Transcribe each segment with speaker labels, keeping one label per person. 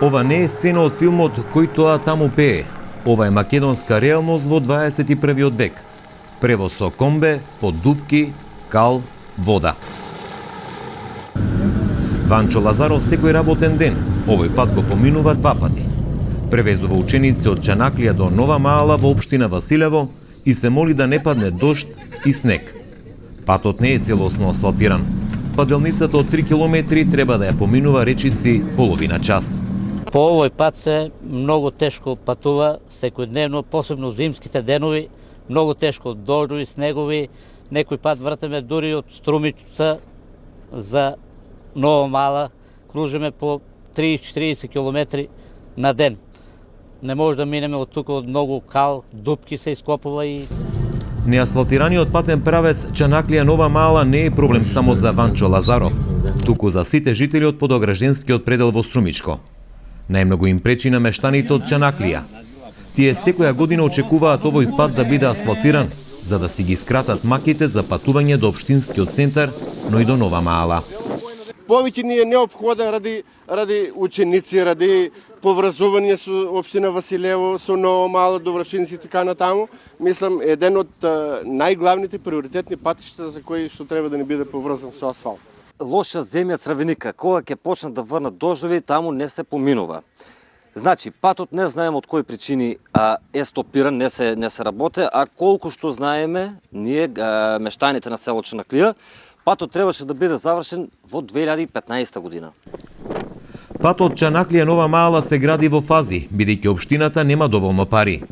Speaker 1: Ова не е сцена од филмот Кој тоа таму пее. Ова е македонска реалност во 21. век. Превоз со комбе, по дупки, кал, вода. Ванчо Лазаров секој работен ден, овој пат го поминува 2 пати. Превезува ученици од Чанаклија до Нова Маала во општина Василево и се моли да не падне дожд и снег. Патот не е целосно асфалтиран. Паделницата од 3 километри треба да ја поминува речиси половина час.
Speaker 2: По овој пат се многу тешко патува секојдневно, посебно зимските денови, многу тешко дождови, снегови, некој пат вратиме дури од Струмица за Нова Мала, кружиме по 30-40 километри на ден. Не може да минеме од тука, од многу кал, дупки се ископува и...
Speaker 1: Неасфалтираниот патен правец Чанаклија Нова Маала не е проблем само за Ванчо Лазаров, туку за сите жители од подогражденскиот предел во Струмичко. Најмногу им пречи на мештаните од Чанаклија. Тие секоја година очекуваат овој пат да биде асфалтиран, за да си ги скратат маките за патување до општинскиот центар, но и до Нова Маала.
Speaker 3: Повеќе ни е неопходен ради ученици, ради поврзување со општина Василево, со Нова Маала, до Врашинци и така натаму. Мислам, еден од најглавните приоритетни патишта за кои што треба да ни биде поврзан со асфалт.
Speaker 4: Лоша земја Црвеника, кога ќе почнат да врнат дождови, таму не се поминува. Значи, патот не знаеме од кои причини е стопиран, не се работи, а колку што знаеме, ние, мештаните на село Чанаклија, патот требаше да биде завршен во 2015 година.
Speaker 1: Патот Чанаклија Нова Маала се гради во фази, бидејќи општината нема доволно пари.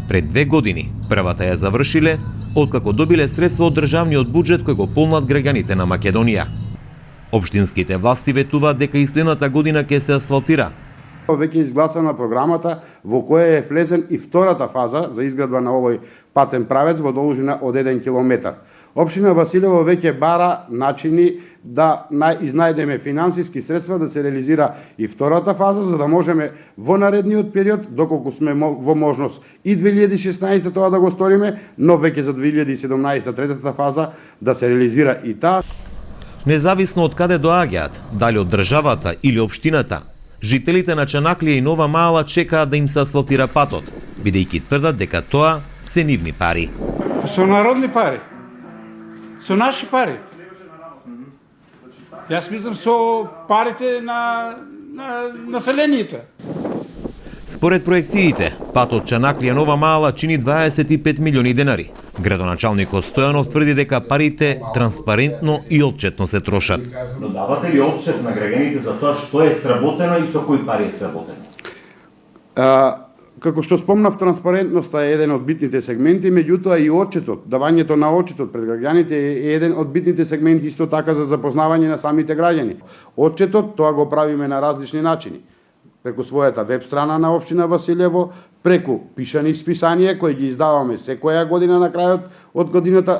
Speaker 1: Пред 2 години првата ја завршиле, откако добиле средства од државниот буџет кој го полнат граѓаните на Македонија. Општинските власти ветуваат дека и следната година ќе се асфалтира.
Speaker 5: Веќе изгласана програмата во која е влезен и втората фаза за изградба на овој патен правец во должина од 1 километар. Општина Василево веќе бара начини да изнајдеме финансиски средства да се реализира и втората фаза, за да можеме во наредниот период, доколку сме во можност и 2016 тоа да го сториме, но веќе за 2017 третата фаза да се реализира и таа.
Speaker 1: Независно од каде доаѓаат, дали од државата или општината, жителите на Чанаклија и Нова Маала чекаат да им се асфалтира патот, бидејќи тврдат дека тоа се нивни пари.
Speaker 6: Со народни пари, со наши пари. Јас мислам со парите на населението.
Speaker 1: Според проекциите, патот Чанаклија Нова Маала чини 25 милиони денари. Градоначалникот Стојанов тврди дека парите транспарентно и отчетно се трошат.
Speaker 7: Но давате ли отчет на граѓаните за тоа што е сработено и со кои пари е сработено?
Speaker 5: Како што спомнав, транспарентноста е еден од битните сегменти, меѓутоа и отчетот, давањето на отчетот пред граѓаните е еден од битните сегменти исто така за запознавање на самите граѓани. Отчетот тоа го правиме на различни начини. Преку својата веб страна на општина Василево, преку пишани списанија кои ги издаваме секоја година на крајот од годината.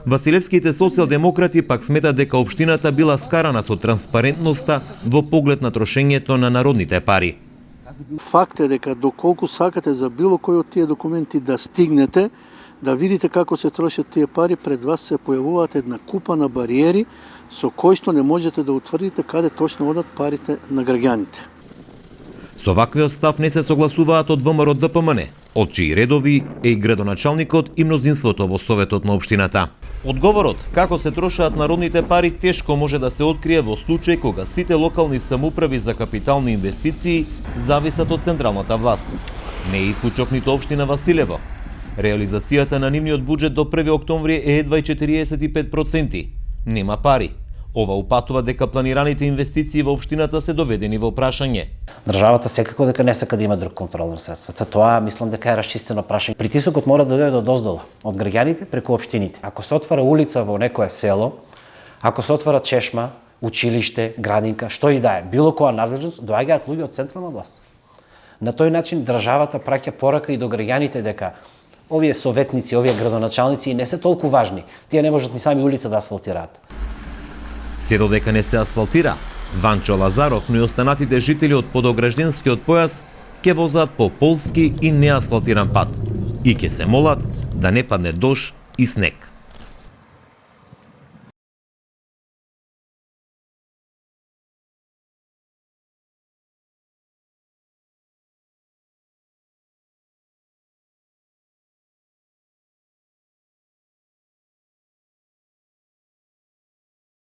Speaker 1: Василевските социјалдемократи пак сметат дека општината била скарана со транспарентноста во поглед на трошењето на народните пари.
Speaker 8: Факт е дека доколку сакате за било кој од тие документи да стигнете, да видите како се трошат тие пари, пред вас се појавуваат една купа на бариери со кои што не можете да утврдите каде точно одат парите на граѓаните.
Speaker 1: Со ваквиот став не се согласуваат од ВМРО ДПМН, од чии редови е и градоначалникот и мнозинството во Советот на општината. Одговорот како се трошаат народните пари тешко може да се открие во случај кога сите локални самоуправи за капитални инвестиции зависат од централната власт. Не е исклучок ниту општина Василево. Реализацијата на нивниот буџет до 1 октомври е едва 45%. Нема пари. Ова упатува дека планираните инвестиции во општината се доведени во прашање.
Speaker 9: Државата секако дека не сака да има друг контрол на средствата. Тоа мислам дека е расчистено прашање. Притисокот мора да дојде од оздола, од граѓаните преку општините. Ако се отвара улица во некое село, ако се отвара чешма, училиште, градинка, што и да е, било која надлежност, доаѓаат луѓе од централна власт. На тој начин државата праќа порака и до граѓаните дека овие советници, овие градоначалници не се толку важни. Тие не можат ни сами улица да асфалтираат.
Speaker 1: Се додека не се асфалтира, Ванчо Лазаров, но и останатите жители од подогражденскиот појас ќе возат по полски и неасфалтиран пат и ќе се молат да не падне дожд и снег.